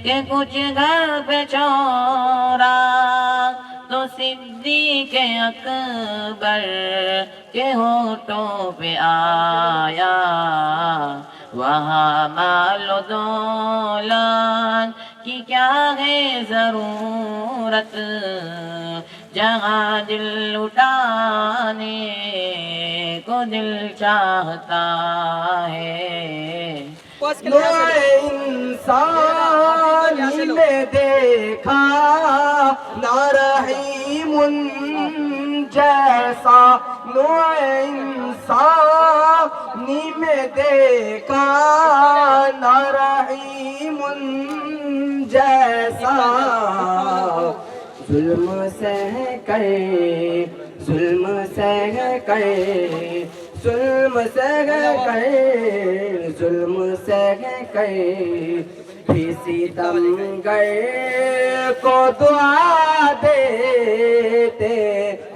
کہ کچھ گھر پہ چورا تو صدیق اکبر کے ہونٹوں پہ آیا، وہاں مال و دولت کی کیا ہے ضرورت، جہاں دل لٹانے کو دل چاہتا ہے۔ نوع انسانی میں دیکھا نہ رحیم جیسا، نوع انسانی میں دیکھا نہ رحیم جیسا، ظلم سہ کر ظلم سہ کر ظلم سہ کر ظلم سہ کر بھی ستمگر کو دعا دیتے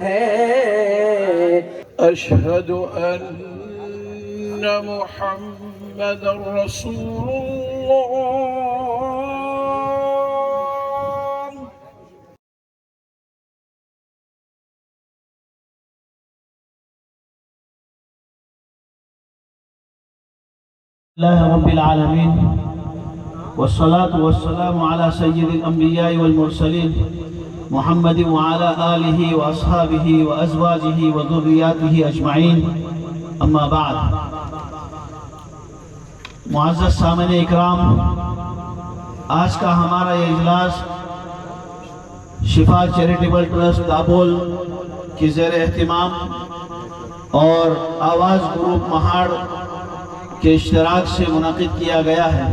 ہیں۔ اشہد ان محمد رسول اللہ۔ اللہ رب العالمین والصلاة والسلام على سید الانبیاء والمرسلین محمد وعلى آلہ واصحابہ وازواجہ وذریاتہ اجمعین، اما بعد۔ معزز سامعین اکرام، آج کا ہمارا یہ اجلاس شفا چیریٹیبل ٹرسٹ دابول کی زیر اہتمام اور آواز گروپ مہاڑ کے اشتراک سے منعقد کیا گیا ہے۔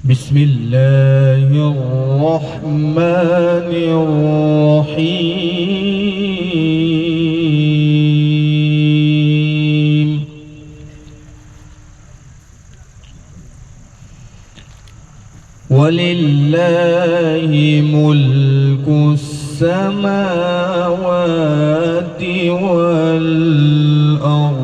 بسم اللہ الرحمن الرحیم۔ وَلِلَّهِ مُلْكُ السَّمَاوَاتِ وَالْأَرْضِ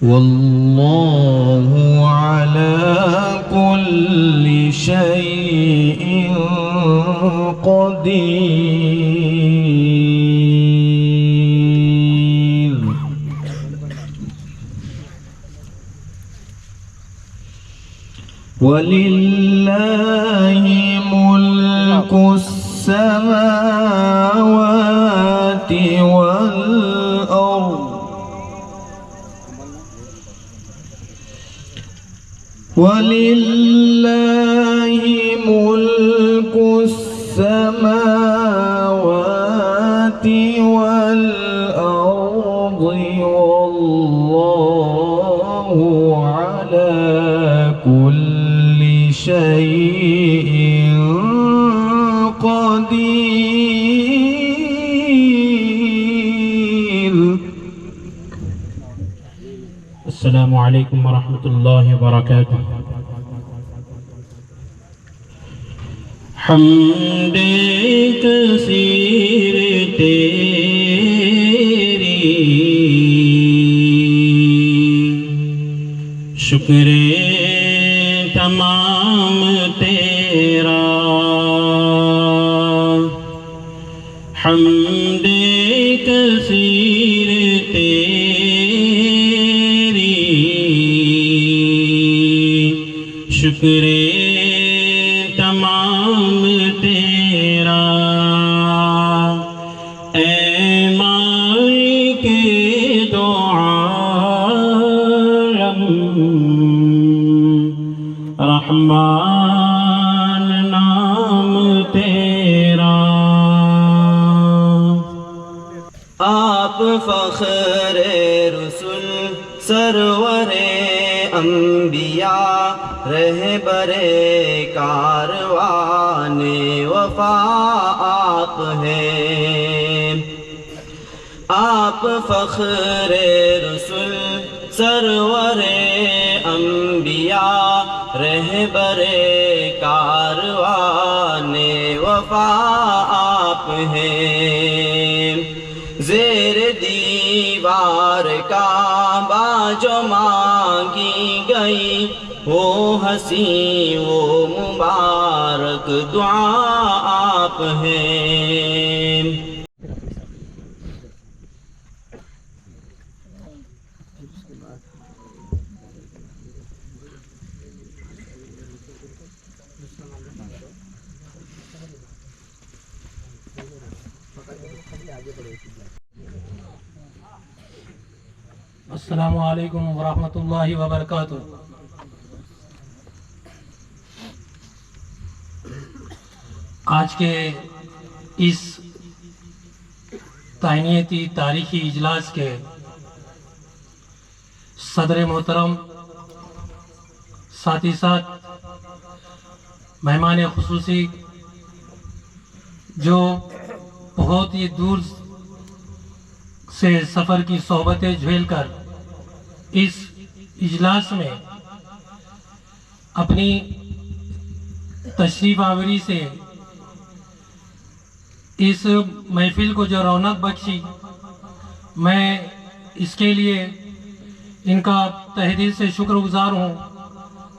واللہ علی کل شیء قدیر۔ وَلِلَّهِ مُلْكُ السَّمَاوَاتِ وَالْأَرْضِ وَلِلَّهِ مُلْكُ السَّمَاوَاتِ وَالْأَرْضِ وَاللَّهُ عَلَى كُلِّ شَيْءٍ قَدِيرٌ۔ السلام علیکم ورحمۃ اللہ وبرکاتہ۔ حمد کثیر تیری، شکر تمام تیرا، حمد کثیر تیری، شکر تمام تیرا، اے مالک دو عالم، رحمان نام تیرا۔ آپ فخر رسول سرور انبیاء رہبر کاروان وفا آپ ہیں، آپ فخر رسول سرور انبیاء رہبر کاروان وفا آپ ہیں، زیر دیوار کعبہ جو مانگی گئی وہ ہنسی وہ مبارک دعا آپ ہیں۔ السلام علیکم ورحمۃ اللہ وبرکاتہ۔ آج کے اس تعینیتی تاریخی اجلاس کے صدر محترم، ساتھ ہی ساتھ مہمان خصوصی جو بہت ہی دور سے سفر کی صحبتیں جھیل کر اس اجلاس میں اپنی تشریف آوری سے اس محفل کو جو رونق بخشی، میں اس کے لیے ان کا تہہ دل سے شکر گزار ہوں۔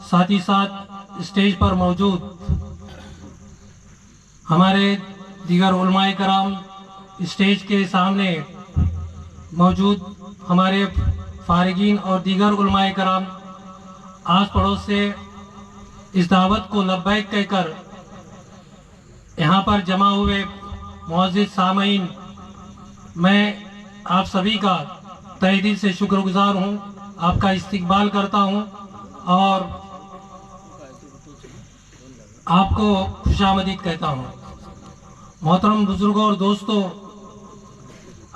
ساتھ ہی ساتھ اسٹیج پر موجود ہمارے دیگر علماء کرام، اسٹیج کے سامنے موجود ہمارے فارغین اور دیگر علماء کرام، آس پڑوس سے اس دعوت کو لبیک کہہ کر یہاں پر جمع ہوئے معزز سامعین، میں آپ سبھی کا تہہ دل سے شکر گزار ہوں، آپ کا استقبال کرتا ہوں اور آپ کو خوش آمدید کہتا ہوں۔ محترم بزرگوں اور دوستوں،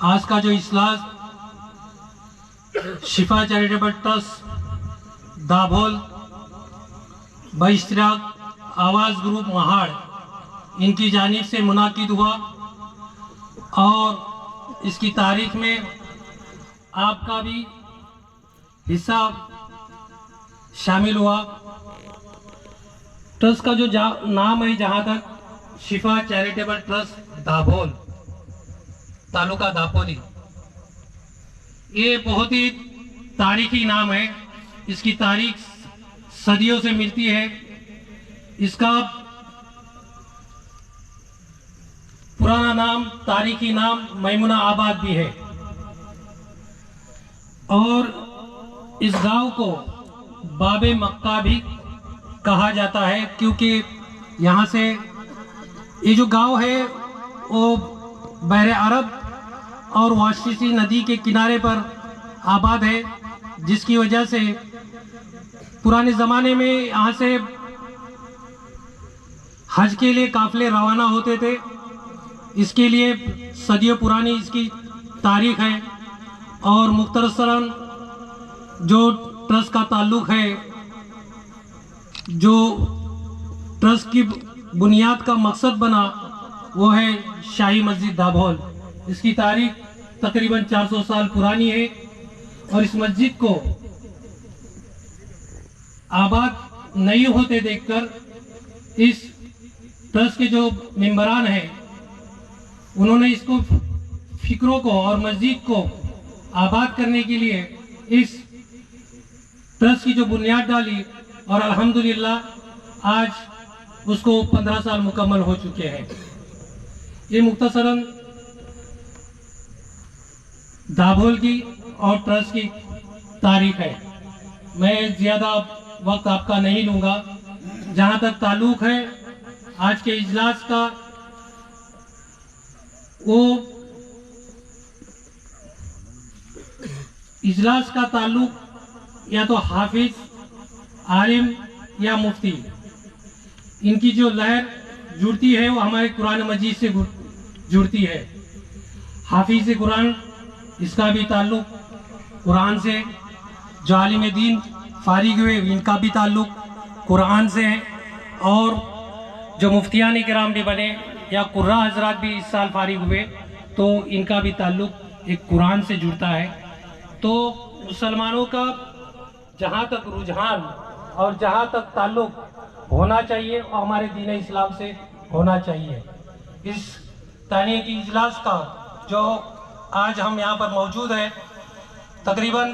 آج کا جو اجلاس شفا چیریٹیبل ٹرسٹ دابھول باشتراک آواز گروپ مہاڑ ان کی جانب سے منعقد ہوا اور اس کی تاریخ میں آپ کا بھی حصہ شامل ہوا۔ ٹرسٹ کا جو نام ہے جہاں تک شفا چیریٹیبل ٹرسٹ دابھول تعلقہ داپولی، یہ بہت ہی تاریخی نام ہے۔ اس کی تاریخ صدیوں سے ملتی ہے۔ اس کا پرانا نام، تاریخی نام میمونہ آباد بھی ہے، اور اس گاؤں کو باب مکہ بھی کہا جاتا ہے، کیونکہ یہاں سے یہ جو گاؤں ہے وہ بحر عرب اور واشیسی ندی کے کنارے پر آباد ہے، جس کی وجہ سے پرانے زمانے میں یہاں سے حج کے لیے قافلے روانہ ہوتے تھے۔ اس کے لیے صدیوں پرانی اس کی تاریخ ہے، اور مختصراً جو ٹرسٹ کا تعلق ہے، جو ٹرسٹ کی بنیاد کا مقصد بنا، وہ ہے شاہی مسجد دابھول۔ اس کی تاریخ تقریباً 400 سال پرانی ہے، اور اس مسجد کو آباد نہیں ہوتے دیکھ کر اس ٹرسٹ کے جو ممبران ہیں انہوں نے اس کو فکروں کو اور مسجد کو آباد کرنے کے لیے اس ٹرسٹ کی جو بنیاد ڈالی، اور الحمدللہ آج اس کو 15 سال مکمل ہو چکے ہیں۔ یہ مختصراً دابھول کی اور ٹرسٹ کی تاریخ ہے۔ میں زیادہ وقت آپ کا نہیں لوں گا۔ جہاں تک تعلق ہے آج کے اجلاس کا، وہ اجلاس کا تعلق یا تو حافظ، عالم یا مفتی، ان کی جو لہر جڑتی ہے وہ ہمارے قرآن مجید سے جڑتی ہے۔ حافظ قرآن، اس کا بھی تعلق قرآن سے، جو عالم دین فارغ ہوئے ان کا بھی تعلق قرآن سے ہے، اور جو مفتیان کرام بھی بنے یا قراء حضرات بھی اس سال فارغ ہوئے تو ان کا بھی تعلق ایک قرآن سے جڑتا ہے۔ تو مسلمانوں کا جہاں تک رجحان اور جہاں تک تعلق ہونا چاہیے وہ ہمارے دین اسلام سے ہونا چاہیے۔ اس تہنیتی اجلاس کا جو آج ہم یہاں پر موجود ہیں، تقریباً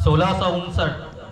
1659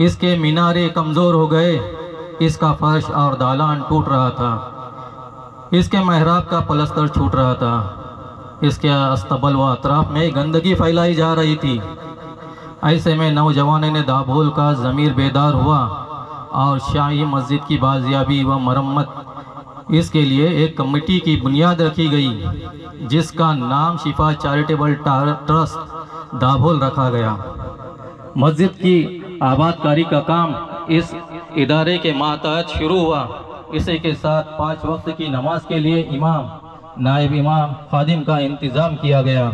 اس کے مینارے کمزور ہو گئے، اس کا فرش اور دالان ٹوٹ رہا تھا، اس کے محراب کا پلستر چھوٹ رہا تھا، اس کے استبل و اطراف میں گندگی پھیلائی جا رہی تھی۔ ایسے میں نوجوانوں نے دابھول کا ضمیر بیدار ہوا اور شاہی مسجد کی بازیابی و مرمت اس کے لیے ایک کمیٹی کی بنیاد رکھی گئی، جس کا نام شفا چیریٹیبل ٹرسٹ دابھول رکھا گیا۔ مسجد کی آباد کاری کا کام اس ادارے کے ماتحت شروع ہوا۔ اسی کے ساتھ 5 وقت کی نماز کے لیے امام، نائب امام، خادم کا انتظام کیا گیا۔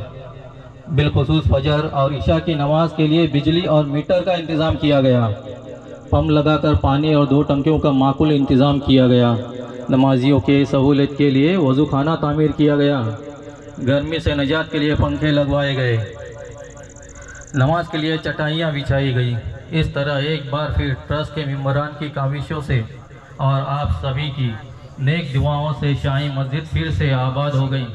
بالخصوص فجر اور عشاء کی نماز کے لیے بجلی اور میٹر کا انتظام کیا گیا۔ پمپ لگا کر پانی اور 2 ٹنکیوں کا معقول انتظام کیا گیا۔ نمازیوں کے سہولت کے لیے وضو خانہ تعمیر کیا گیا۔ گرمی سے نجات کے لیے پنکھے لگوائے گئے۔ نماز کے لیے چٹائیاں بچھائی گئی۔ اس طرح ایک بار پھر ٹرسٹ کے ممبران کی کاوشوں سے اور آپ سبھی کی نیک دعاؤں سے شاہی مسجد پھر سے آباد ہو گئی۔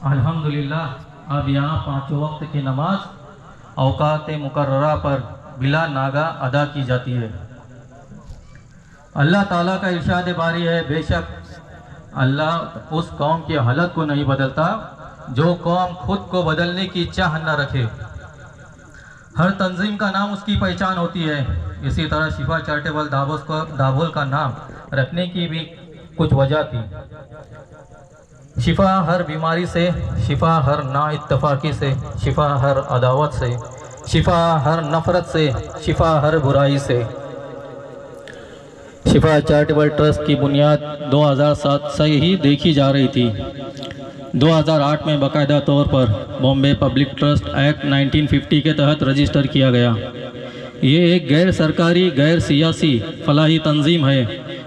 الحمدللہ اب یہاں 5 وقت کی نماز اوقات مقررہ پر بلا ناغہ ادا کی جاتی ہے۔ اللہ تعالیٰ کا ارشاد باری ہے، بے شک اللہ اس قوم کی حالت کو نہیں بدلتا جو قوم خود کو بدلنے کی چاہ نہ رکھے۔ ہر تنظیم کا نام اس کی پہچان ہوتی ہے۔ اسی طرح شفا چیریٹیبل دابھول کا نام رکھنے کی بھی کچھ وجہ تھی۔ شفا ہر بیماری سے، شفا ہر نا اتفاقی سے، شفا ہر عداوت سے، شفا ہر نفرت سے، شفا ہر برائی سے۔ شفا چیریٹیبل ٹرسٹ کی بنیاد 2007 سے ہی دیکھی جا رہی تھی۔ 2008 میں باقاعدہ طور پر بامبے پبلک ٹرسٹ ایکٹ 1950 کے تحت رجسٹر کیا گیا۔ یہ ایک غیر سرکاری، غیر سیاسی فلاحی تنظیم ہے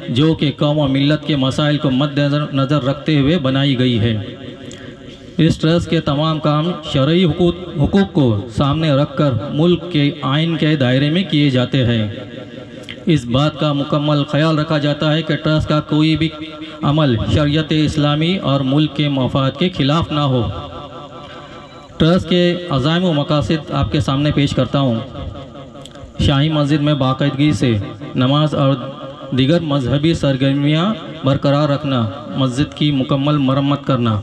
جو کہ قوم و ملت کے مسائل کو مد نظر رکھتے ہوئے بنائی گئی ہے۔ اس ٹرسٹ کے تمام کام شرعی حقوق کو سامنے رکھ کر ملک کے آئین کے دائرے میں کیے جاتے ہیں۔ اس بات کا مکمل خیال رکھا جاتا ہے کہ ٹرسٹ کا کوئی بھی عمل شریعت اسلامی اور ملک کے مفاد کے خلاف نہ ہو۔ ٹرسٹ کے عزائم و مقاصد آپ کے سامنے پیش کرتا ہوں۔ شاہی مسجد میں باقاعدگی سے نماز اور دیگر مذہبی سرگرمیاں برقرار رکھنا، مسجد کی مکمل مرمت کرنا،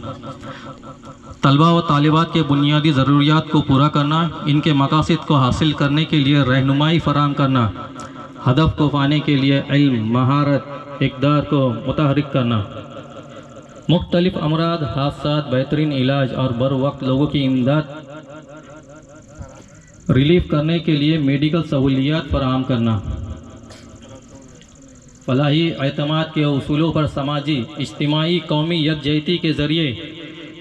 طلباء و طالبات کے بنیادی ضروریات کو پورا کرنا، ان کے مقاصد کو حاصل کرنے کے لیے رہنمائی فراہم کرنا، ہدف کو پانے کے لیے علم، مہارت، اقدار کو متحرک کرنا، مختلف امراض، حادثات، بہترین علاج اور بر وقت لوگوں کی امداد ریلیف کرنے کے لیے میڈیکل سہولیات فراہم کرنا، فلاحی اعتماد کے اصولوں پر سماجی، اجتماعی، قومی یکجہتی کے ذریعے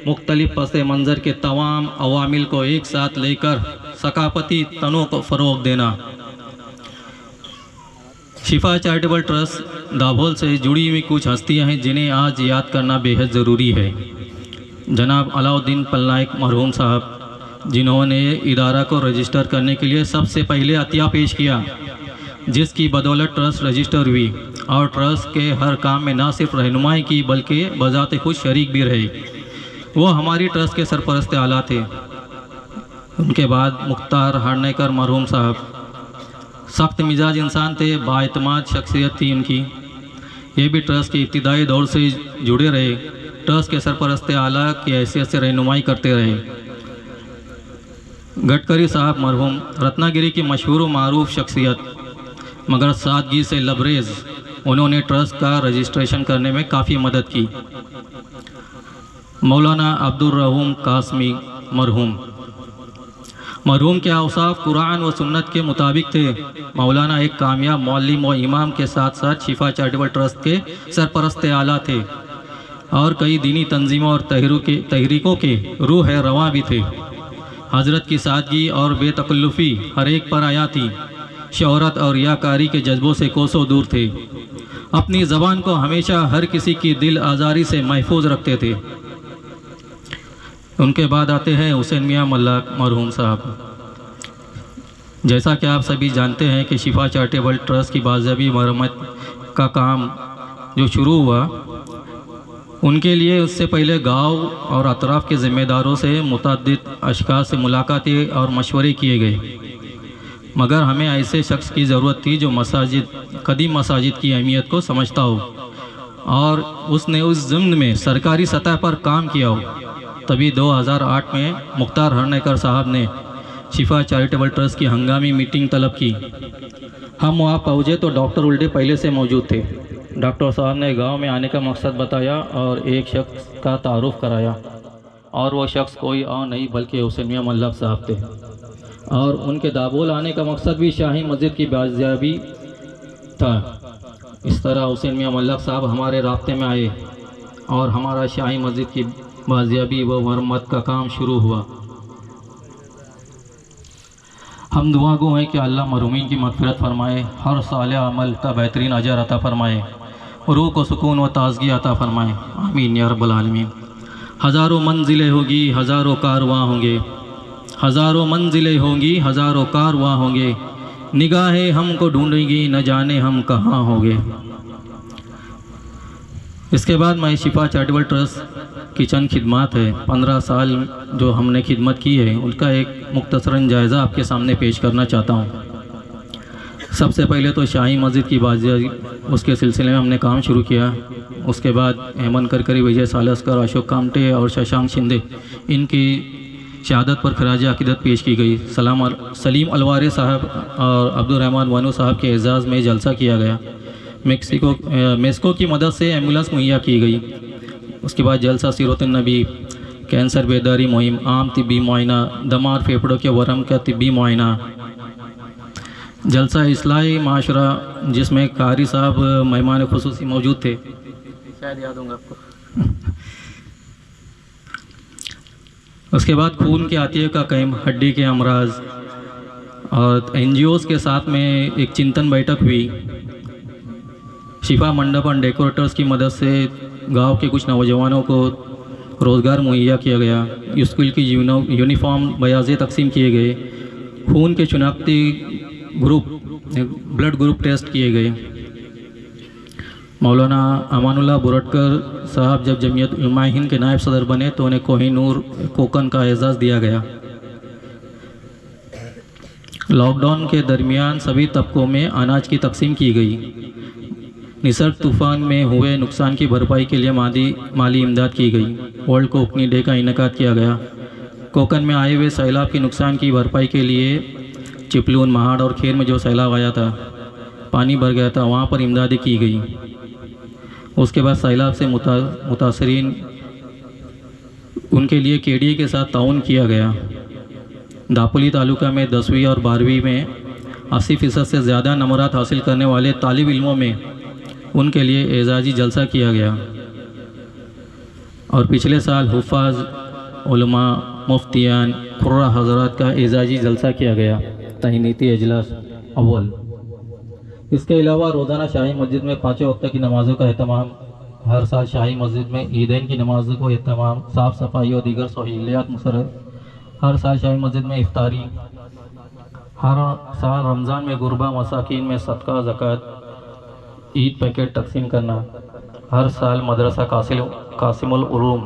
مختلف پس منظر کے تمام عوامل کو ایک ساتھ لے کر ثقافتی تنوع کو فروغ دینا۔ شفا چیریٹیبل ٹرسٹ دابھول سے جڑی ہوئی کچھ ہستیاں ہیں جنہیں آج یاد کرنا بے حد ضروری ہے۔ جناب علاؤ الدین پلنائک مرحوم صاحب، جنہوں نے ادارہ کو رجسٹر کرنے کے لیے سب سے پہلے عطیہ پیش کیا، جس کی بدولت ٹرسٹ رجسٹر ہوئی اور ٹرسٹ کے ہر کام میں نہ صرف رہنمائی کی بلکہ بذات خود شریک بھی رہے۔ وہ ہماری ٹرسٹ کے سرپرست اعلیٰ تھے۔ ان کے بعد مختار ہارنیکر مرحوم صاحب سخت مزاج انسان تھے، بااعتماد شخصیت تھی ان کی۔ یہ بھی ٹرسٹ کے ابتدائی دور سے جڑے رہے، ٹرسٹ کے سرپرست اعلیٰ کی حیثیت سے رہنمائی کرتے رہے۔ گڈکری صاحب مرحوم رتنا گیری کی مشہور و معروف شخصیت، مگر سادگی سے لبریز، انہوں نے ٹرسٹ کا رجسٹریشن کرنے میں کافی مدد کی۔ مولانا عبد الرحیم قاسمی مرحوم کے اوصاف قرآن و سنت کے مطابق تھے۔ مولانا ایک کامیاب معلم و امام کے ساتھ ساتھ شفا چیریٹیبل ٹرسٹ کے سرپرست اعلیٰ تھے اور کئی دینی تنظیموں اور تحریکوں کے روح رواں بھی تھے۔ حضرت کی سادگی اور بے تکلفی ہر ایک پر آیا تھی۔ شہرت اور ریاکاری کے جذبوں سے کوسوں دور تھے۔ اپنی زبان کو ہمیشہ ہر کسی کی دل آزاری سے محفوظ رکھتے تھے۔ ان کے بعد آتے ہیں حسین میاں ملاک مرحوم صاحب۔ جیسا کہ آپ سبھی جانتے ہیں کہ شفا چیریٹیبل ٹرسٹ کی بازیابی مرمت کا کام جو شروع ہوا ان کے لیے اس سے پہلے گاؤں اور اطراف کے ذمہ داروں سے متعدد اشخاص سے ملاقاتیں اور مشورے کیے گئے، مگر ہمیں ایسے شخص کی ضرورت تھی جو قدیم مساجد کی اہمیت کو سمجھتا ہو اور اس نے اس ضمن میں سرکاری سطح پر کام کیا ہو۔ تبھی 2008 میں مختار ہرنیکر صاحب نے شفا چیریٹیبل ٹرسٹ کی ہنگامی میٹنگ طلب کی۔ ہم وہاں پہنچے تو ڈاکٹر الٹے پہلے سے موجود تھے۔ ڈاکٹر صاحب نے گاؤں میں آنے کا مقصد بتایا اور ایک شخص کا تعارف کرایا، اور وہ شخص کوئی اور نہیں بلکہ حسین میاں ملک صاحب تھے، اور ان کے دابول آنے کا مقصد بھی شاہی مسجد کی بازیابی تھا۔ اس طرح حسین میاں ملک صاحب ہمارے رابطے میں آئے اور ہمارا شاہی مسجد کی بازیابی و مرمت کا کام شروع ہوا۔ ہم دعا گو ہیں کہ اللہ مرحومین کی مغفرت فرمائے، ہر صالح عمل کا بہترین اجر عطا فرمائے، روح کو سکون و تازگی عطا فرمائے، آمین یا رب العالمین۔ ہزاروں منزلیں ہوگی، ہزاروں کارواں ہوں گے، ہزاروں منزلیں ہوں گی، ہزاروں کارواں ہوں گے، نگاہیں ہم کو ڈھونڈیں گی، نہ جانے ہم کہاں ہوں گے۔ اس کے بعد میں شفا چیریٹیبل ٹرسٹ کی چند خدمات ہے، 15 سال جو ہم نے خدمت کی ہے ان کا ایک مختصراً جائزہ آپ کے سامنے پیش کرنا چاہتا ہوں۔ سب سے پہلے تو شاہی مسجد کی بازیابی، اس کے سلسلے میں ہم نے کام شروع کیا۔ اس کے بعد ہیمنت کرکری، وجے سالسکر، اشوک کامٹے اور ششانک شندے، ان کی شہادت پر خراج عقیدت پیش کی گئی۔ سلیم الوارے صاحب اور عبد الرحمن وانو صاحب کے اعزاز میں جلسہ کیا گیا۔ میسکو کی مدد سے ایمبولنس مہیا کی گئی۔ اس کے بعد جلسہ سیرت النبی، کینسر بیداری مہم، عام طبی معائنہ، دم اور پھیپھڑوں کے ورم کا طبی معائنہ، جلسہ اصلاحی معاشرہ جس میں قاری صاحب مہمان خصوصی موجود تھے، شاید یاد ہوں گا آپ کو۔ اس کے بعد خون کے عطیہ کا کیمپ، ہڈی کے امراض، اور NGOs کے ساتھ میں ایک چنتن بیٹھک ہوئی۔ شفا منڈپ اور ڈیکوریٹرز کی مدد سے گاؤں کے کچھ نوجوانوں کو روزگار مہیا کیا گیا۔ اسکول کی یونیفارم بیاضے تقسیم کیے گئے۔ خون کے شناختی بلڈ گروپ ٹیسٹ کیے گئے۔ مولانا امان اللہ برٹکر صاحب جب جمعیت علماء ہند کے نائب صدر بنے تو انہیں کوہ نور کوکن کا اعزاز دیا گیا۔ لاک ڈاؤن کے درمیان سبھی طبقوں میں اناج کی تقسیم کی گئی۔ نسرگ طوفان میں ہوئے نقصان کی بھرپائی کے لیے مالی امداد کی گئی۔ ورلڈ کوکنی ڈے کا انعقاد کیا گیا۔ کوکن میں آئے ہوئے سیلاب کی نقصان کی بھرپائی کے لیے چپلون، مہاڑ اور کھیر میں جو سیلاب آیا تھا، پانی بھر گیا تھا، وہاں پر امدادیں کی گئی۔ اس کے بعد سیلاب سے متاثرین ان کے لیے KDA کے ساتھ تعاون کیا گیا۔ داپولی تعلقہ میں 10ویں اور 12ویں میں 80% سے زیادہ نمبرات حاصل کرنے والے طالب علموں میں ان کے لیے اعزازی جلسہ کیا گیا۔ اور پچھلے سال حفاظ، علماء، مفتیان، قرہ حضرات کا اعزازی جلسہ کیا گیا، تہنیتی اجلاس اول۔ اس کے علاوہ روزانہ شاہی مسجد میں 5 وقت کی نمازوں کا اہتمام، ہر سال شاہی مسجد میں عیدین کی نمازوں کو اہتمام، صاف صفائی اور دیگر سہولیات مسرت، ہر سال شاہی مسجد میں افطاری، ہر سال رمضان میں غربا مساکین میں صدقہ، زکوٰۃ، عید پیکٹ تقسیم کرنا، ہر سال مدرسہ قاسم العلوم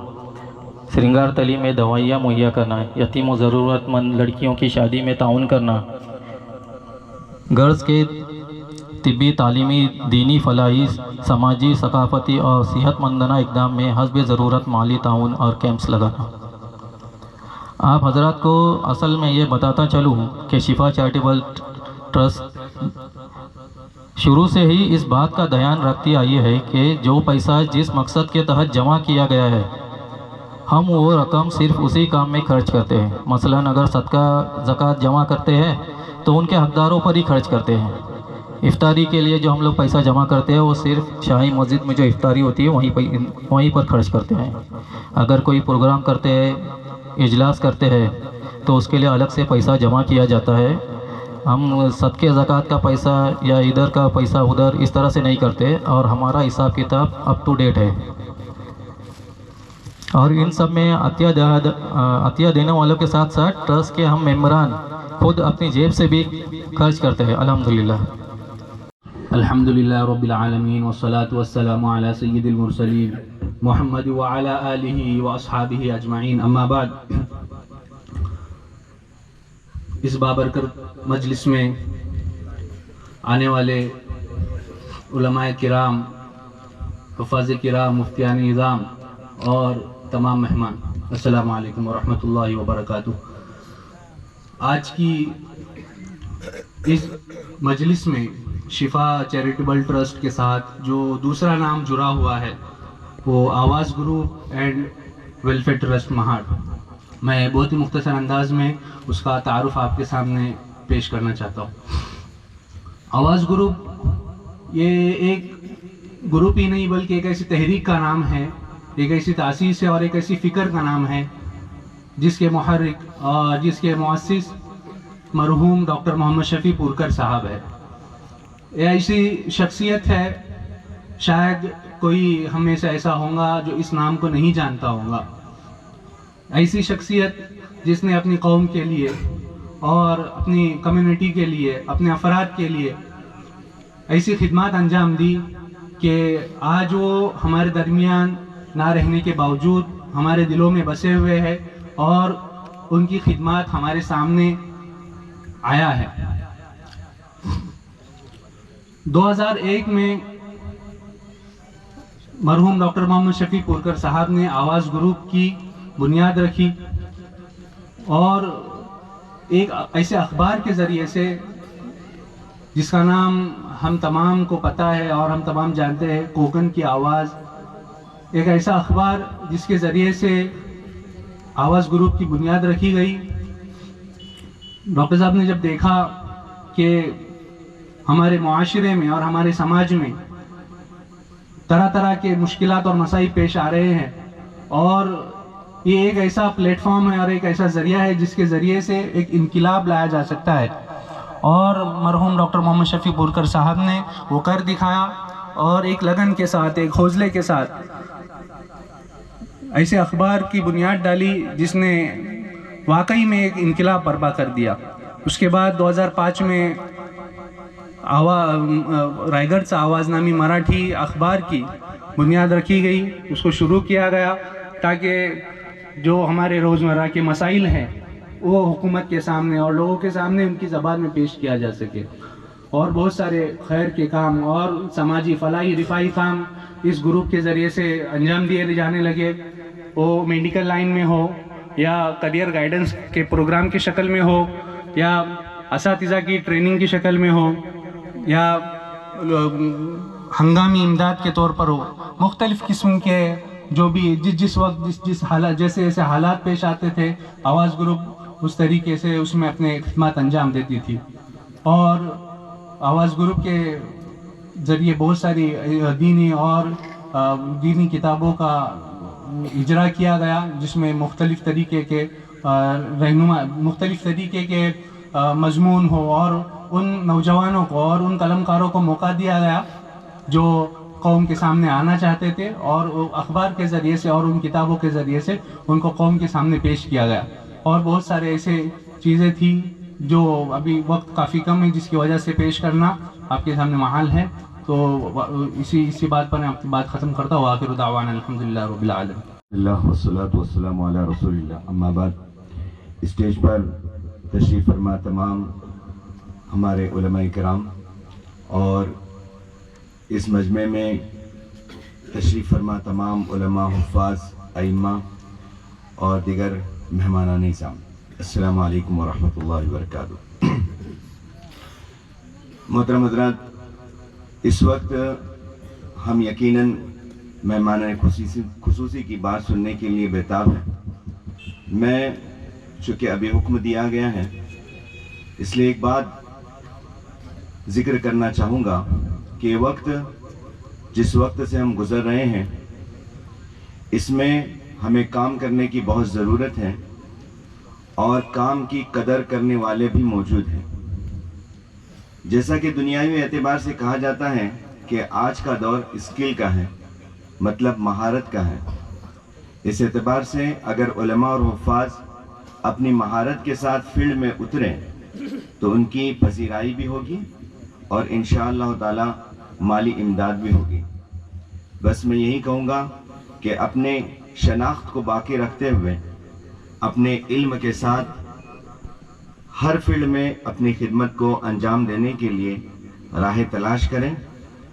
سرنگار تلی میں دوائیاں مہیا کرنا، یتیم و ضرورت مند لڑکیوں کی شادی میں تعاون کرنا، غرض کے طبی، تعلیمی، دینی، فلاحی، سماجی، ثقافتی اور صحت مندانہ اقدام میں حسب ضرورت مالی تعاون اور کیمپس لگانا۔ آپ حضرات کو اصل میں یہ بتاتا چلوں کہ شفا چیریٹیبل ٹرسٹ شروع سے ہی اس بات کا دھیان رکھتی آئی ہے کہ جو پیسہ جس مقصد کے تحت جمع کیا گیا ہے، ہم وہ رقم صرف اسی کام میں خرچ کرتے ہیں۔ مثلاً اگر صدقہ زکوٰۃ جمع کرتے ہیں تو ان کے حقداروں پر ہی خرچ کرتے ہیں۔ افطاری کے لیے جو ہم لوگ پیسہ جمع کرتے ہیں وہ صرف شاہی مسجد میں جو افطاری ہوتی ہے وہیں پر خرچ کرتے ہیں۔ اگر کوئی پروگرام کرتے ہیں، اجلاس کرتے ہیں تو اس کے لیے الگ سے پیسہ جمع کیا جاتا ہے۔ ہم صدقے زکوٰۃ کا پیسہ یا ادھر کا پیسہ ادھر اس طرح سے نہیں کرتے، اور ہمارا حساب کتاب اپ ٹو ڈیٹ ہے۔ اور ان سب میں عطیہ دینے والوں کے ساتھ ساتھ ٹرسٹ کے ہم ممبران خود اپنی جیب سے بھی خرچ کرتے ہیں، الحمدللہ۔ الحمدللہ رب العالمین والصلاة والسلام علی سید المرسلین محمد وعلى آلہ واصحابہ اجمعین، اما بعد۔ اس بابرکت مجلس میں آنے والے علماء کرام، حفاظ کرام، مفتیان نظام اور تمام مہمان، السلام علیکم ورحمۃ اللہ وبرکاتہ۔ آج کی اس مجلس میں شفا چیریٹیبل ٹرسٹ کے ساتھ جو دوسرا نام جڑا ہوا ہے وہ آواز گروپ اینڈ ویلفیئر ٹرسٹ مہاڑ، میں بہت ہی مختصر انداز میں اس کا تعارف آپ کے سامنے پیش کرنا چاہتا ہوں۔ آواز گروپ یہ ایک گروپ ہی نہیں بلکہ ایک ایسی تحریک کا نام ہے، ایک ایسی تاسیس ہے اور ایک ایسی فکر کا نام ہے جس کے محرک اور جس کے مؤسس مرحوم ڈاکٹر محمد شفیع پورکر صاحب ہے۔ یہ ایسی شخصیت ہے، شاید کوئی ہم میں سے ایسا ہوگا جو اس نام کو نہیں جانتا ہوگا۔ ایسی شخصیت جس نے اپنی قوم کے لیے اور اپنی کمیونٹی کے لیے، اپنے افراد کے لیے ایسی خدمات انجام دی کہ آج وہ ہمارے درمیان نہ رہنے کے باوجود ہمارے دلوں میں بسے ہوئے ہے اور ان کی خدمات ہمارے سامنے آیا ہے۔ 2001 میں مرحوم ڈاکٹر محمد شفیع پورکر صاحب نے آواز گروپ کی بنیاد رکھی اور ایک ایسے اخبار کے ذریعے سے جس کا نام ہم تمام کو پتہ ہے اور ہم تمام جانتے ہیں، کوکن کی آواز، ایک ایسا اخبار جس کے ذریعے سے آواز گروپ کی بنیاد رکھی گئی۔ ڈاکٹر صاحب نے جب دیکھا کہ ہمارے معاشرے میں اور ہمارے سماج میں طرح طرح کے مشکلات اور مسائل پیش آ رہے ہیں اور یہ ایک ایسا پلیٹ فارم ہے اور ایک ایسا ذریعہ ہے جس کے ذریعے سے ایک انقلاب لایا جا سکتا ہے، اور مرحوم ڈاکٹر محمد شفیع پورکر صاحب نے وہ کر دکھایا اور ایک لگن کے ساتھ، ایک حوصلے کے ساتھ ایسے اخبار کی بنیاد ڈالی جس نے واقعی میں ایک انقلاب برپا کر دیا۔ اس کے بعد 2005 میں رائے گڑھ سے آواز نامی مراٹھی اخبار کی بنیاد رکھی گئی، اس کو شروع کیا گیا تاکہ جو ہمارے روزمرہ کے مسائل ہیں وہ حکومت کے سامنے اور لوگوں کے سامنے ان کی زبان میں پیش کیا جا سکے، اور بہت سارے خیر کے کام اور سماجی فلاحی رفاہی کام اس گروپ کے ذریعے سے انجام دیے جانے لگے، وہ میڈیکل لائن میں ہو یا کریئر گائیڈنس کے پروگرام کی شکل میں ہو یا اساتذہ کی ٹریننگ کی شکل میں ہو یا ہنگامی امداد کے طور پر ہو۔ مختلف قسم کے جو بھی جس وقت جس حالات جیسے ایسے حالات پیش آتے تھے، آواز گروپ اس طریقے سے اس میں اپنے خدمات انجام دیتی تھی، اور آواز گروپ کے ذریعے بہت ساری دینی اور دینی کتابوں کا اجرا کیا گیا، جس میں مختلف طریقے کے مختلف طریقے کے مضمون ہو، اور ان نوجوانوں کو اور ان قلمکاروں کو موقع دیا گیا جو قوم کے سامنے آنا چاہتے تھے، اور اخبار کے ذریعے سے اور ان کتابوں کے ذریعے سے ان کو قوم کے سامنے پیش کیا گیا۔ اور بہت سارے ایسے چیزیں تھیں جو ابھی وقت کافی کم ہے جس کی وجہ سے پیش کرنا آپ کے سامنے محال ہے، تو اسی بات پر میں آپ کی بات ختم کرتا ہوں۔ آخر دعوانا الحمدللہ رب العالمین۔ اللہ والصلاة والسلام علی رسول اللہ، اما بعد۔ اسٹیج پر تشریف فرما تمام ہمارے علماء کرام اور اس مجمع میں تشریف فرما تمام علماء، حفاظ، ائمہ اور دیگر مہمانان نظام، السلام علیکم ورحمۃ اللہ وبرکاتہ۔ محترم حضرات، اس وقت ہم یقیناً مہمان خصوصی کی بات سننے کے لیے بیتاب ہیں۔ میں چونکہ ابھی حکم دیا گیا ہے اس لیے ایک بات ذکر کرنا چاہوں گا کہ جس وقت سے ہم گزر رہے ہیں اس میں ہمیں کام کرنے کی بہت ضرورت ہے، اور کام کی قدر کرنے والے بھی موجود ہیں۔ جیسا کہ دنیاوی اعتبار سے کہا جاتا ہے کہ آج کا دور اسکل کا ہے، مطلب مہارت کا ہے۔ اس اعتبار سے اگر علماء اور حفاظ اپنی مہارت کے ساتھ فیلڈ میں اتریں تو ان کی پذیرائی بھی ہوگی اور انشاءاللہ تعالی مالی امداد بھی ہوگی۔ بس میں یہی کہوں گا کہ اپنے شناخت کو باقی رکھتے ہوئے اپنے علم کے ساتھ ہر فیلڈ میں اپنی خدمت کو انجام دینے کے لیے راہ تلاش کریں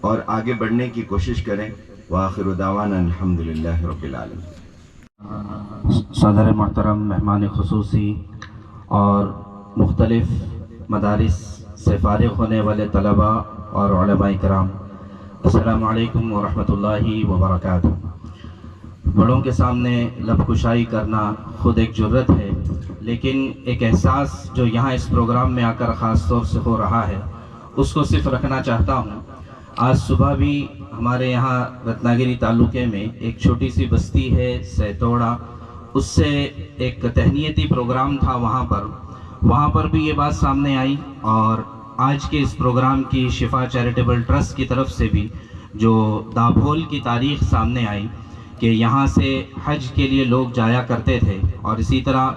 اور آگے بڑھنے کی کوشش کریں. وآخر دعوانا الحمدللہ رب العالمین. صدر محترم، مہمان خصوصی اور مختلف مدارس سے فارغ ہونے والے طلباء اور علماء کرام، السلام علیکم ورحمۃ اللہ وبرکاتہ. بڑوں کے سامنے لب کشائی کرنا خود ایک جرت ہے، لیکن ایک احساس جو یہاں اس پروگرام میں آ کر خاص طور سے ہو رہا ہے اس کو صرف رکھنا چاہتا ہوں. آج صبح بھی ہمارے یہاں رتناگری تعلقے میں ایک چھوٹی سی بستی ہے سیتوڑا، اس سے ایک تہنیتی پروگرام تھا. وہاں پر بھی یہ بات سامنے آئی، اور آج کے اس پروگرام کی شفا چیریٹیبل ٹرسٹ کی طرف سے بھی جو دابھول کی تاریخ سامنے آئی کہ یہاں سے حج کے لیے لوگ جایا کرتے تھے، اور اسی طرح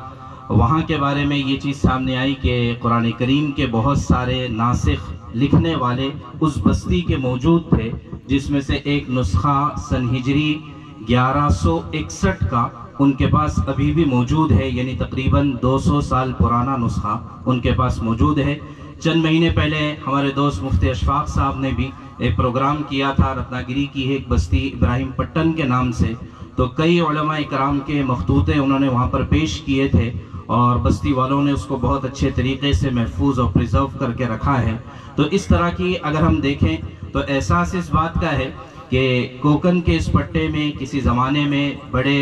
وہاں کے بارے میں یہ چیز سامنے آئی کہ قرآن کریم کے بہت سارے ناسخ لکھنے والے اس بستی کے موجود تھے، جس میں سے ایک نسخہ سن ہجری 1161 کا ان کے پاس ابھی بھی موجود ہے، یعنی تقریباً 200 سال پرانا نسخہ ان کے پاس موجود ہے. چند مہینے پہلے ہمارے دوست مفتی اشفاق صاحب نے بھی ایک پروگرام کیا تھا رتناگری کی ایک بستی ابراہیم پٹن کے نام سے، تو کئی علماء کرام کے مخطوطے انہوں نے وہاں پر پیش کیے تھے، اور بستی والوں نے اس کو بہت اچھے طریقے سے محفوظ اور پریزرو کر کے رکھا ہے. تو اس طرح کی اگر ہم دیکھیں تو احساس اس بات کا ہے کہ کوکن کے اس پٹے میں کسی زمانے میں بڑے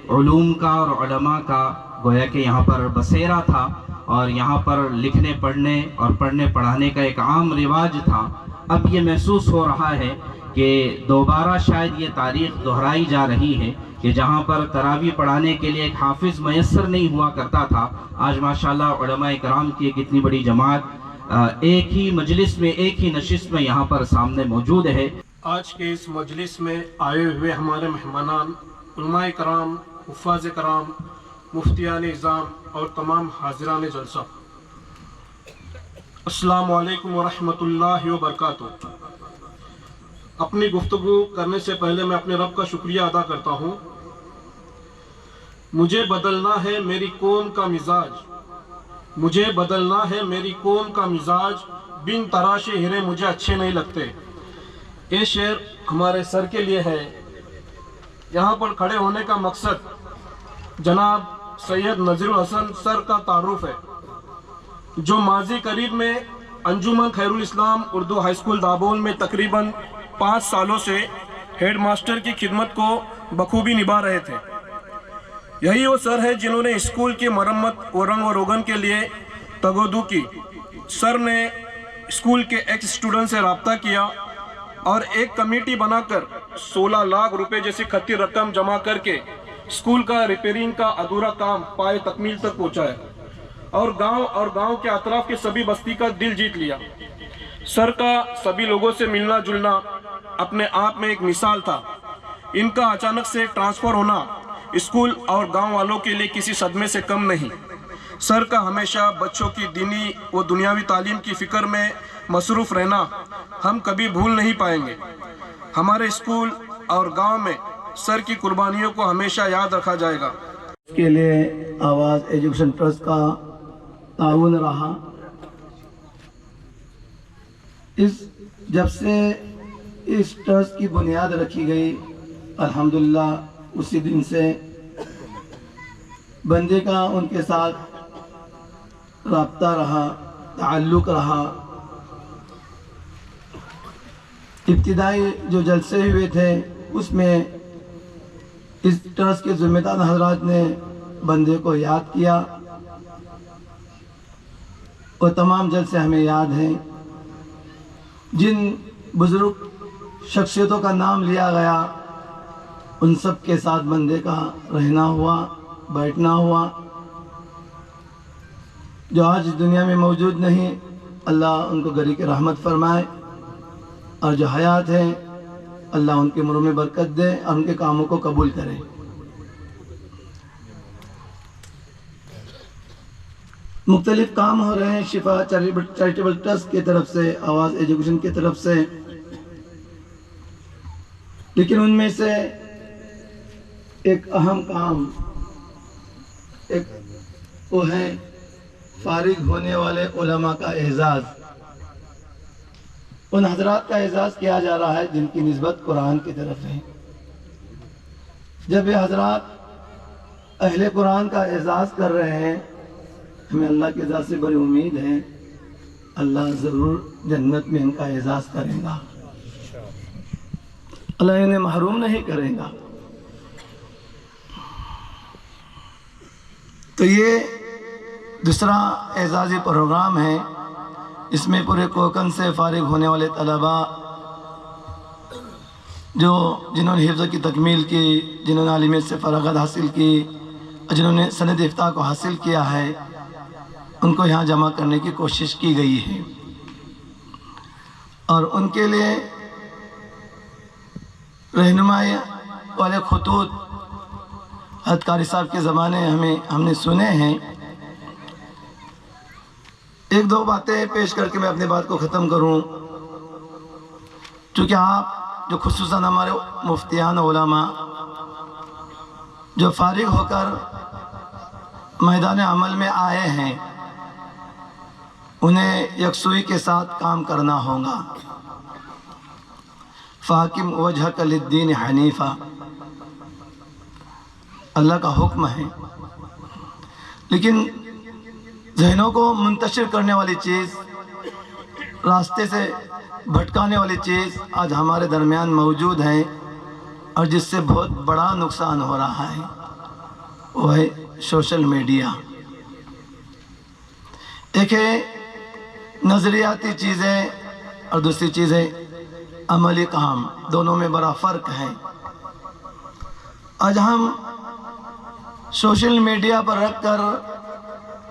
علوم کا اور علماء کا گویا کہ یہاں پر بسیرا تھا، اور یہاں پر لکھنے پڑھنے اور پڑھنے پڑھانے کا ایک عام رواج تھا. اب یہ محسوس ہو رہا ہے کہ دوبارہ شاید یہ تاریخ دہرائی جا رہی ہے کہ جہاں پر تراویح پڑھانے کے لیے ایک حافظ میسر نہیں ہوا کرتا تھا، آج ماشاءاللہ علماء کرام کی ایک اتنی بڑی جماعت ایک ہی مجلس میں، ایک ہی نشست میں یہاں پر سامنے موجود ہے. آج کے اس مجلس میں آئے ہوئے ہمارے مہمانان، علماء کرام، حفاظ کرام، مفتیان اعظام اور تمام حاضران جلسہ، السلام علیکم ورحمۃ اللہ وبرکاتہ. اپنی گفتگو کرنے سے پہلے میں اپنے رب کا شکریہ ادا کرتا ہوں. مجھے بدلنا ہے میری قوم کا مزاج، مجھے بدلنا ہے میری قوم کا مزاج، بن تراشے ہرے مجھے اچھے نہیں لگتے. یہ شعر ہمارے سر کے لیے ہے. یہاں پر کھڑے ہونے کا مقصد جناب سید نذیر الحسن سر کا تعارف ہے، جو ماضی قریب میں انجمن خیر الاسلام اردو ہائی اسکول دابول میں تقریباً 5 سالوں سے ہیڈ ماسٹر کی خدمت کو بخوبی نبھا رہے تھے. یہی وہ سر ہے جنہوں نے اسکول کی مرمت و رنگ و روغن کے لیے تگودو کی. سر نے اسکول کے ایکس اسٹوڈنٹ سے رابطہ کیا اور ایک کمیٹی بنا کر 16 لاکھ روپے جیسی خطی رقم جمع کر کے اسکول کا ریپیرنگ کا ادھورا کام پائے تکمیل تک پہنچایا، اور گاؤں کے اطراف کے سبھی بستی کا دل جیت لیا. سر کا سبھی لوگوں سے ملنا جلنا اپنے آپ میں ایک مثال تھا. ان کا اچانک سے ٹرانسفر ہونا اسکول اور گاؤں والوں کے لیے کسی صدمے سے کم نہیں. سر کا ہمیشہ بچوں کی دینی و دنیاوی تعلیم کی فکر میں مصروف رہنا ہم کبھی بھول نہیں پائیں گے. ہمارے اسکول اور گاؤں میں سر کی قربانیوں کو ہمیشہ یاد رکھا جائے گا. اس کے لیے آواز ایجوکیشن ٹرسٹ کا تعاون رہا. جب سے اس ٹرسٹ کی بنیاد رکھی گئی، الحمدللہ اسی دن سے بندے کا ان کے ساتھ رابطہ رہا، تعلق رہا. ابتدائی جو جلسے ہوئے تھے اس میں اس ٹرسٹ کے ذمہ دار حضرات نے بندے کو یاد کیا، اور تمام جلسے ہمیں یاد ہیں. جن بزرگ شخصیتوں کا نام لیا گیا ان سب کے ساتھ بندے کا رہنا ہوا، بیٹھنا ہوا. جو آج اس دنیا میں موجود نہیں، اللہ ان کو گھر کی رحمت فرمائے، اور جو حیات ہیں اللہ ان کے عمروں میں برکت دے اور ان کے کاموں کو قبول کرے. مختلف کام ہو رہے ہیں شفا چیریٹیبل ٹرسٹ کی طرف سے، آواز ایجوکیشن کی طرف سے، لیکن ان میں سے ایک اہم کام ایک وہ ہے فارغ ہونے والے علماء کا اعزاز. ان حضرات کا اعزاز کیا جا رہا ہے جن کی نسبت قرآن کی طرف ہے. جب یہ حضرات اہل قرآن کا اعزاز کر رہے ہیں، ہمیں اللہ کے اعزاز سے بڑی امید ہے. اللہ ضرور جنت میں ان کا اعزاز کرے گا، اللہ انہیں محروم نہیں کرے گا. تو یہ دوسرا اعزازی پروگرام ہے. اس میں پورے کوکن سے فارغ ہونے والے طلباء جنہوں نے حفظ کی تکمیل کی، جنہوں نے عالمیت سے فراغت حاصل کی، جنہوں نے سند افتاح کو حاصل کیا ہے، ان کو یہاں جمع کرنے کی کوشش کی گئی ہے. اور ان کے لیے رہنمائی والے خطوط حضرت قاری صاحب کے زمانے ہم نے سنے ہیں. ایک دو باتیں پیش کر کے میں اپنی بات کو ختم کروں. چونکہ آپ جو خصوصاً ہمارے مفتیان علماء جو فارغ ہو کر میدان عمل میں آئے ہیں، انہیں یکسوئی کے ساتھ کام کرنا ہوگا. فاقم وجہک للدین حنیفہ اللہ کا حکم ہے. لیکن ذہنوں کو منتشر کرنے والی چیز، راستے سے بھٹکانے والی چیز آج ہمارے درمیان موجود ہے، اور جس سے بہت بڑا نقصان ہو رہا ہے، وہ ہے سوشل میڈیا. ایک ہے نظریاتی چیزیں اور دوسری چیز ہے عملی کام. دونوں میں بڑا فرق ہے. آج ہم سوشل میڈیا پر رکھ کر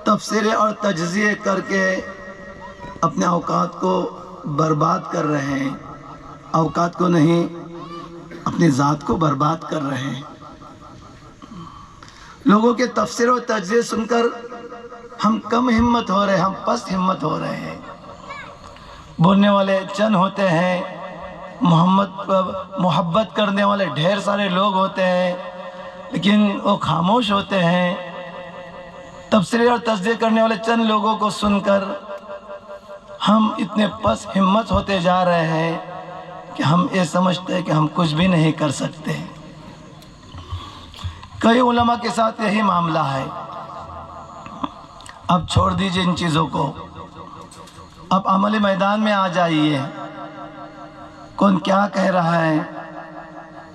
تفسیر اور تجزیے کر کے اپنے اوقات کو برباد کر رہے ہیں. اوقات کو نہیں، اپنی ذات کو برباد کر رہے ہیں. لوگوں کے تفسیر و تجزیے سن کر ہم کم ہمت ہو رہے ہیں، ہم پست ہمت ہو رہے ہیں. بولنے والے چند ہوتے ہیں، محبت کرنے والے ڈھیر سارے لوگ ہوتے ہیں، لیکن وہ خاموش ہوتے ہیں. تفسیر اور تجزیے کرنے والے چند لوگوں کو سن کر ہم اتنے پس ہمت ہوتے جا رہے ہیں کہ ہم یہ سمجھتے ہیں کہ ہم کچھ بھی نہیں کر سکتے. کئی علماء کے ساتھ یہی معاملہ ہے. اب چھوڑ دیجئے ان چیزوں کو، اب عملی میدان میں آ جائیے. کون کیا کہہ رہا ہے،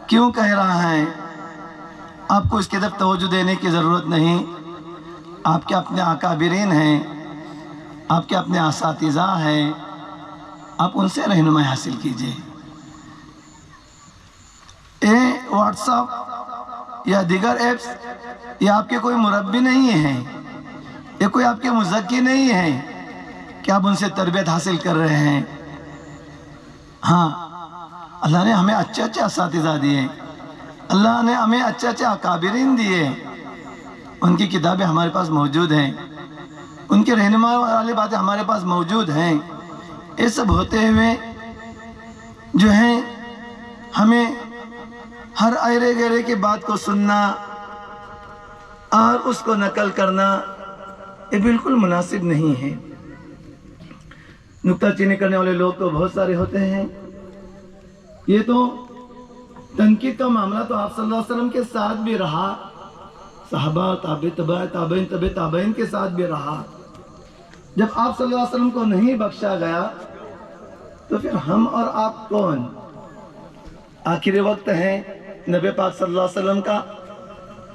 کیوں کہہ رہا ہے، آپ کو اس کی طرف توجہ دینے کی ضرورت نہیں. آپ کے اپنے اکابرین ہیں، آپ کے اپنے اساتذہ ہیں، آپ ان سے رہنمائی حاصل کیجئے. واٹس ایپ یا دیگر ایپس یہ آپ کے کوئی مربی نہیں ہیں، یہ کوئی آپ کے مزکی نہیں ہیں کہ آپ ان سے تربیت حاصل کر رہے ہیں. ہاں، اللہ نے ہمیں اچھے اچھے اساتذہ دیے، اللہ نے ہمیں اچھے اچھے اکابرین دیے. ان کی کتابیں ہمارے پاس موجود ہیں، ان کی رہنمائی والی باتیں ہمارے پاس موجود ہیں. یہ سب ہوتے ہوئے جو ہیں ہمیں ہر ایرے گیرے کی بات کو سننا اور اس کو نقل کرنا یہ بالکل مناسب نہیں ہے. نکتہ چینی کرنے والے لوگ تو بہت سارے ہوتے ہیں. یہ تو تنقید کا معاملہ تو آپ صلی اللہ علیہ وسلم کے ساتھ بھی رہا، صحابہ تابعین کے ساتھ بھی رہا. جب آپ صلی اللہ علیہ وسلم کو نہیں بخشا گیا تو پھر ہم اور آپ کون؟ آخری وقت ہے نبی پاک صلی اللہ علیہ وسلم کا،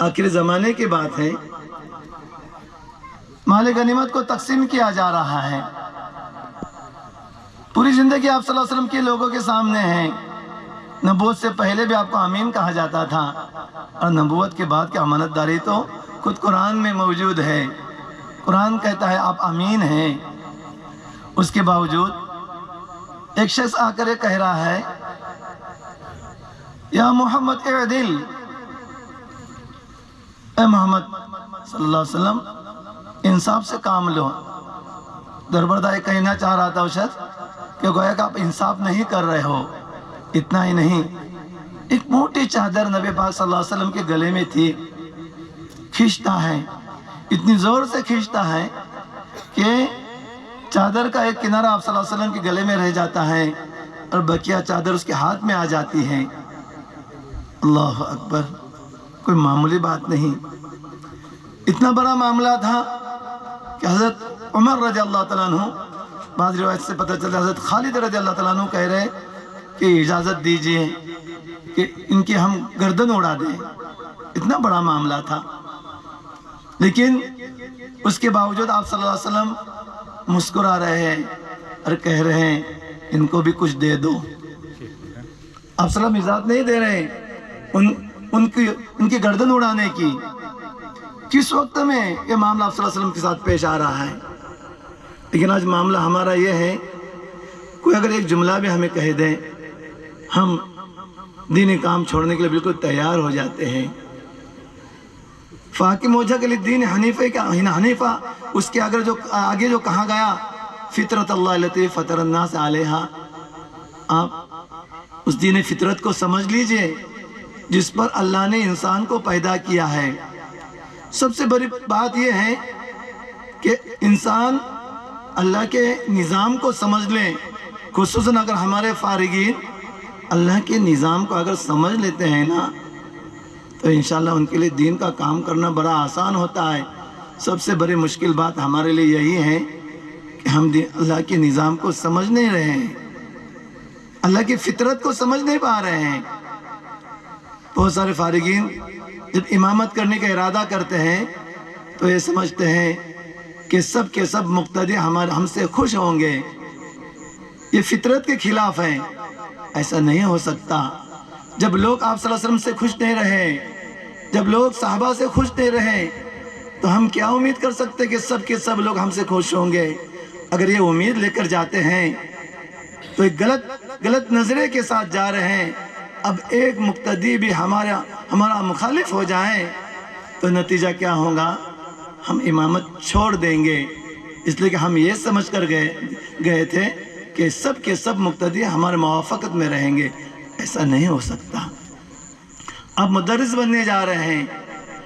آخری زمانے کی بات ہے. مال غنیمت کو تقسیم کیا جا رہا ہے. پوری زندگی آپ صلی اللہ علیہ وسلم کے لوگوں کے سامنے ہیں. نبوت سے پہلے بھی آپ کو امین کہا جاتا تھا، اور نبوت کے بعد کی امانت داری تو خود قرآن میں موجود ہے. قرآن کہتا ہے آپ امین ہیں. اس کے باوجود ایک شخص آ کر یہ کہہ رہا ہے یا محمد اعدل، اے محمد صلی اللہ علیہ وسلم انصاف سے کام لو. دربردہ یہ کہنا چاہ رہا تھا وہ شخص کہ گویا کہ آپ انصاف نہیں کر رہے ہو. اتنا ہی نہیں، ایک موٹی چادر نبی پاک صلی اللہ علیہ وسلم کے گلے میں تھی. کھینچتا ہے, اتنی زور سے کھینچتا ہے کہ چادر کا ایک کنارہ آپ صلی اللہ علیہ وسلم کے گلے میں رہ جاتا ہے اور بقیہ چادر اس کے ہاتھ میں آ جاتی ہے. اللہ اکبر, کوئی معمولی بات نہیں. اتنا بڑا معاملہ تھا کہ حضرت عمر رضی اللہ تعالیٰ عنہ, بعض روایت سے پتہ چلتا حضرت خالد رضی اللہ تعالیٰ عنہ کہہ رہے کہ اجازت دیجئے کہ ان کی ہم گردن اڑا دیں. اتنا بڑا معاملہ تھا, لیکن اس کے باوجود آپ صلی اللہ علیہ وسلم مسکرا رہے ہیں اور کہہ رہے ہیں ان کو بھی کچھ دے دو. آپ صلی اللہ علیہ وسلم اجازت نہیں دے رہے ان کی گردن اڑانے کی. کس وقت میں یہ معاملہ آپ صلی اللہ علیہ وسلم کے ساتھ پیش آ رہا ہے. لیکن آج معاملہ ہمارا یہ ہے, کوئی اگر ایک جملہ بھی ہمیں کہہ دے, ہم دینی کام چھوڑنے کے لیے بالکل تیار ہو جاتے ہیں. فاقم وجہ کے لیے دین حنیفہ, اس کے اگر جو آگے جو کہا گیا فطرت اللہ التی فطر الناس علیہا, آپ اس دین فطرت کو سمجھ لیجئے جس پر اللہ نے انسان کو پیدا کیا ہے. سب سے بڑی بات یہ ہے کہ انسان اللہ کے نظام کو سمجھ لیں. خصوصاً اگر ہمارے فارغین اللہ کے نظام کو اگر سمجھ لیتے ہیں نا, تو انشاءاللہ ان کے لیے دین کا کام کرنا بڑا آسان ہوتا ہے. سب سے بڑی مشکل بات ہمارے لیے یہی ہے کہ ہم اللہ کے نظام کو سمجھ نہیں رہے ہیں, اللہ کی فطرت کو سمجھ نہیں پا رہے ہیں. بہت سارے فارغین جب امامت کرنے کا ارادہ کرتے ہیں تو یہ سمجھتے ہیں کہ سب کے سب مقتدی ہم سے خوش ہوں گے. یہ فطرت کے خلاف ہے, ایسا نہیں ہو سکتا. جب لوگ آپ صلی اللہ علیہ وسلم سے خوش نہیں رہے, جب لوگ صحابہ سے خوش نہیں رہے, تو ہم کیا امید کر سکتے کہ سب کے سب لوگ ہم سے خوش ہوں گے. اگر یہ امید لے کر جاتے ہیں تو ایک غلط نظرے کے ساتھ جا رہے ہیں. اب ایک مقتدی بھی ہمارا مخالف ہو جائے تو نتیجہ کیا ہوگا, ہم امامت چھوڑ دیں گے. اس لیے کہ ہم یہ سمجھ کر گئے تھے کہ سب کے سب مقتدی ہمارے موافقت میں رہیں گے. ایسا نہیں ہو سکتا. آپ مدرس بننے جا رہے ہیں,